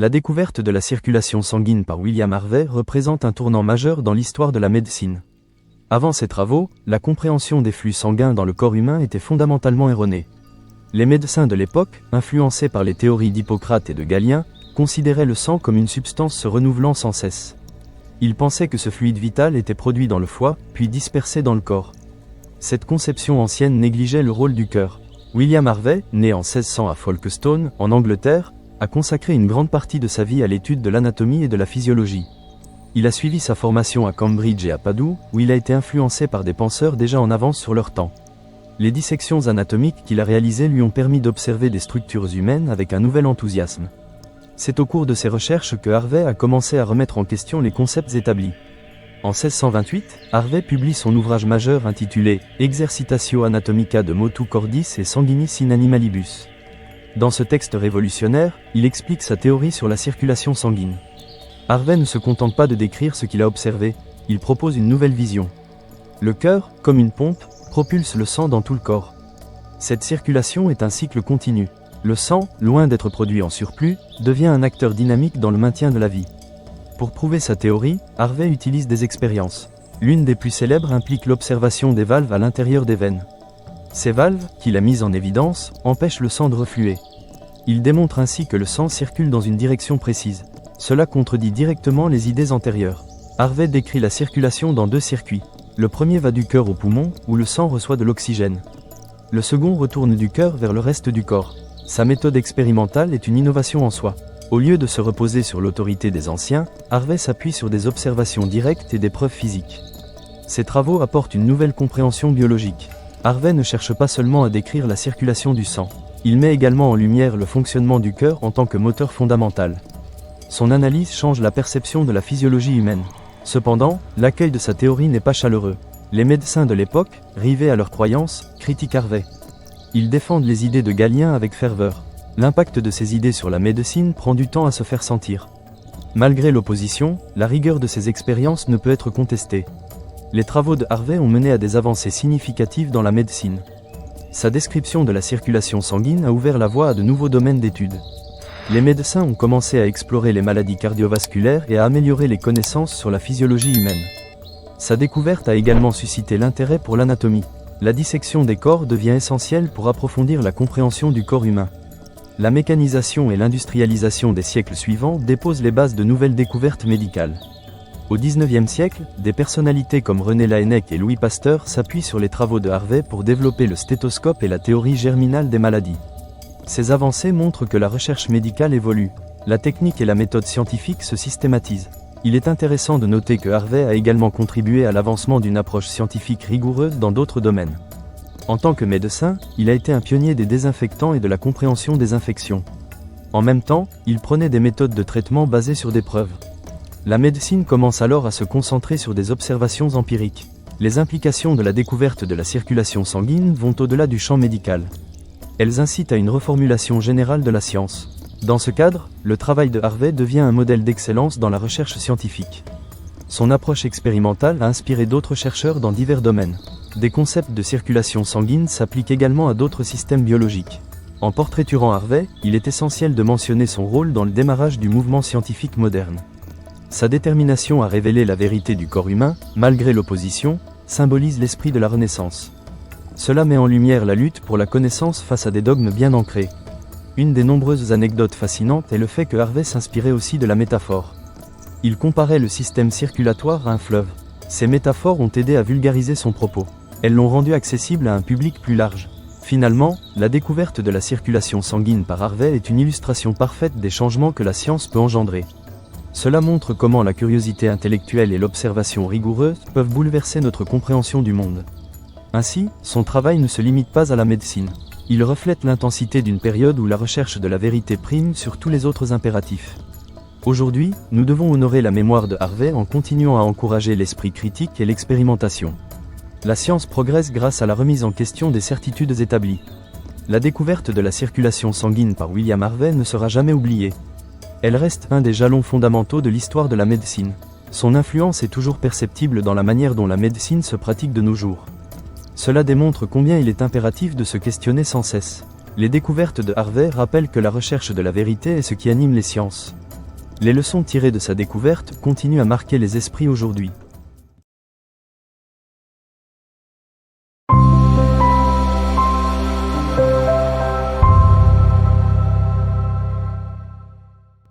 La découverte de la circulation sanguine par William Harvey représente un tournant majeur dans l'histoire de la médecine. Avant ces travaux, la compréhension des flux sanguins dans le corps humain était fondamentalement erronée. Les médecins de l'époque, influencés par les théories d'Hippocrate et de Galien, considéraient le sang comme une substance se renouvelant sans cesse. Ils pensaient que ce fluide vital était produit dans le foie, puis dispersé dans le corps. Cette conception ancienne négligeait le rôle du cœur. William Harvey, né en 1600 à Folkestone, en Angleterre, a consacré une grande partie de sa vie à l'étude de l'anatomie et de la physiologie. Il a suivi sa formation à Cambridge et à Padoue, où il a été influencé par des penseurs déjà en avance sur leur temps. Les dissections anatomiques qu'il a réalisées lui ont permis d'observer des structures humaines avec un nouvel enthousiasme. C'est au cours de ses recherches que Harvey a commencé à remettre en question les concepts établis. En 1628, Harvey publie son ouvrage majeur intitulé « Exercitatio anatomica de motu cordis et sanguinis in animalibus ». Dans ce texte révolutionnaire, il explique sa théorie sur la circulation sanguine. Harvey ne se contente pas de décrire ce qu'il a observé, il propose une nouvelle vision. Le cœur, comme une pompe, propulse le sang dans tout le corps. Cette circulation est un cycle continu. Le sang, loin d'être produit en surplus, devient un acteur dynamique dans le maintien de la vie. Pour prouver sa théorie, Harvey utilise des expériences. L'une des plus célèbres implique l'observation des valves à l'intérieur des veines. Ces valves, qu'il a mises en évidence, empêchent le sang de refluer. Il démontre ainsi que le sang circule dans une direction précise. Cela contredit directement les idées antérieures. Harvey décrit la circulation dans deux circuits. Le premier va du cœur au poumon, où le sang reçoit de l'oxygène. Le second retourne du cœur vers le reste du corps. Sa méthode expérimentale est une innovation en soi. Au lieu de se reposer sur l'autorité des anciens, Harvey s'appuie sur des observations directes et des preuves physiques. Ses travaux apportent une nouvelle compréhension biologique. Harvey ne cherche pas seulement à décrire la circulation du sang. Il met également en lumière le fonctionnement du cœur en tant que moteur fondamental. Son analyse change la perception de la physiologie humaine. Cependant, l'accueil de sa théorie n'est pas chaleureux. Les médecins de l'époque, rivés à leurs croyances, critiquent Harvey. Ils défendent les idées de Galien avec ferveur. L'impact de ces idées sur la médecine prend du temps à se faire sentir. Malgré l'opposition, la rigueur de ses expériences ne peut être contestée. Les travaux de Harvey ont mené à des avancées significatives dans la médecine. Sa description de la circulation sanguine a ouvert la voie à de nouveaux domaines d'études. Les médecins ont commencé à explorer les maladies cardiovasculaires et à améliorer les connaissances sur la physiologie humaine. Sa découverte a également suscité l'intérêt pour l'anatomie. La dissection des corps devient essentielle pour approfondir la compréhension du corps humain. La mécanisation et l'industrialisation des siècles suivants déposent les bases de nouvelles découvertes médicales. Au XIXe siècle, des personnalités comme René Laennec et Louis Pasteur s'appuient sur les travaux de Harvey pour développer le stéthoscope et la théorie germinale des maladies. Ces avancées montrent que la recherche médicale évolue. La technique et la méthode scientifique se systématisent. Il est intéressant de noter que Harvey a également contribué à l'avancement d'une approche scientifique rigoureuse dans d'autres domaines. En tant que médecin, il a été un pionnier des désinfectants et de la compréhension des infections. En même temps, il prenait des méthodes de traitement basées sur des preuves. La médecine commence alors à se concentrer sur des observations empiriques. Les implications de la découverte de la circulation sanguine vont au-delà du champ médical. Elles incitent à une reformulation générale de la science. Dans ce cadre, le travail de Harvey devient un modèle d'excellence dans la recherche scientifique. Son approche expérimentale a inspiré d'autres chercheurs dans divers domaines. Des concepts de circulation sanguine s'appliquent également à d'autres systèmes biologiques. En portraiturant Harvey, il est essentiel de mentionner son rôle dans le démarrage du mouvement scientifique moderne. Sa détermination à révéler la vérité du corps humain, malgré l'opposition, symbolise l'esprit de la Renaissance. Cela met en lumière la lutte pour la connaissance face à des dogmes bien ancrés. Une des nombreuses anecdotes fascinantes est le fait que Harvey s'inspirait aussi de la métaphore. Il comparait le système circulatoire à un fleuve. Ces métaphores ont aidé à vulgariser son propos. Elles l'ont rendu accessible à un public plus large. Finalement, la découverte de la circulation sanguine par Harvey est une illustration parfaite des changements que la science peut engendrer. Cela montre comment la curiosité intellectuelle et l'observation rigoureuse peuvent bouleverser notre compréhension du monde. Ainsi, son travail ne se limite pas à la médecine. Il reflète l'intensité d'une période où la recherche de la vérité prime sur tous les autres impératifs. Aujourd'hui, nous devons honorer la mémoire de Harvey en continuant à encourager l'esprit critique et l'expérimentation. La science progresse grâce à la remise en question des certitudes établies. La découverte de la circulation sanguine par William Harvey ne sera jamais oubliée. Elle reste un des jalons fondamentaux de l'histoire de la médecine. Son influence est toujours perceptible dans la manière dont la médecine se pratique de nos jours. Cela démontre combien il est impératif de se questionner sans cesse. Les découvertes de Harvey rappellent que la recherche de la vérité est ce qui anime les sciences. Les leçons tirées de sa découverte continuent à marquer les esprits aujourd'hui.